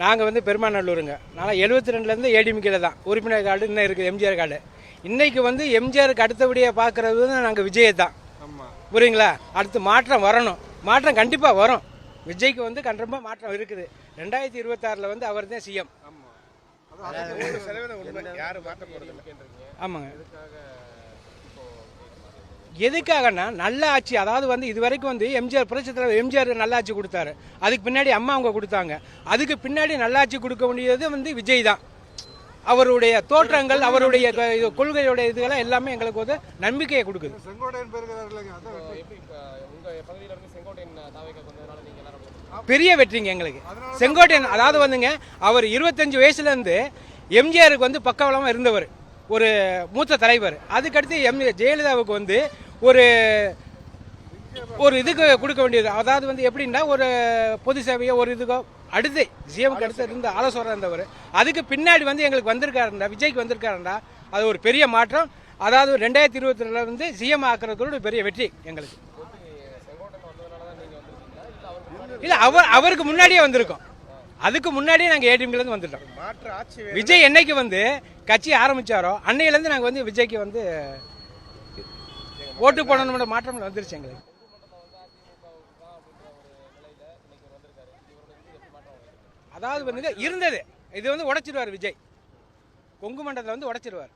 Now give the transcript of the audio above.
நாங்கள் வந்து பெருமாநல்லூருங்க. நான் 72லேருந்து ஏடிஎம்கேல தான் உறுப்பினர் கார்டு இன்னும் இருக்குது, எம்ஜிஆர் கார்டு. இன்னைக்கு வந்து எம்ஜிஆருக்கு அடுத்தபடியாக பார்க்குறது வந்து நாங்கள் விஜயை தான். புரியுங்களா? அடுத்து மாற்றம் வரணும், மாற்றம் கண்டிப்பாக வரும். விஜய்க்கு வந்து கண்டிப்பாக மாற்றம் இருக்குது. 2026 வந்து அவர் தான் சிஎம். ஆமாங்க. எதுக்காகனா நல்ல ஆட்சி, அதாவது வந்து இது வரைக்கும் வந்து எம்ஜிஆர் புரட்சி தலைவர் எம்ஜிஆர் நல்லாட்சி கொடுத்தாரு. அதுக்கு பின்னாடி அம்மா அவங்க கொடுத்தாங்க. அதுக்கு பின்னாடி நல்லாட்சி கொடுக்க வேண்டியது வந்து விஜய் தான். அவருடைய தோற்றங்கள், அவருடைய கொள்கையுடைய இதுகளாம் எல்லாமே எங்களுக்கு வந்து நம்பிக்கையை கொடுக்குது. பெரிய வெற்றிங்க எங்களுக்கு செங்கோட்டையன். அதாவது வந்துங்க, அவர் 25 வயசுல இருந்து எம்ஜிஆருக்கு வந்து பக்கபலமாக இருந்தவர், ஒரு மூத்த தலைவர். அதுக்கடுத்து ஜெயலலிதாவுக்கு வந்து ஒரு இதுக்கு கொடுக்க வேண்டியது, அதாவது வந்து எப்படின்னா ஒரு பொது சேவையோ ஒரு இதுக்கோ அடுத்து சிஎம்க்கு அடுத்து இருந்த ஆலோசனை இருந்தவர். அதுக்கு பின்னாடி வந்து எங்களுக்கு வந்திருக்காருண்டா, விஜய்க்கு வந்திருக்காருண்டா, அது ஒரு பெரிய மாற்றம். அதாவது 2022 வந்து சிஎம் ஆக்குறதோட பெரிய வெற்றி எங்களுக்கு. இல்லை, அவருக்கு முன்னாடியே வந்திருக்கோம். அதுக்கு முன்னாடியே நாங்கள் ஏடிஎம்கேலேருந்து வந்துட்டோம். விஜய் என்னைக்கு வந்து கட்சி ஆரம்பிச்சாரோ அன்னையிலேருந்து நாங்கள் வந்து விஜய்க்கு வந்து ஓட்டு போடணும்ன்ற மாற்றம் வந்துருச்சு எங்களுக்கு. அதாவது வந்து இருந்தது இது வந்து உடைச்சிடுவார் விஜய். கொங்கு மண்டலத்தில் வந்து உடைச்சிடுவார்.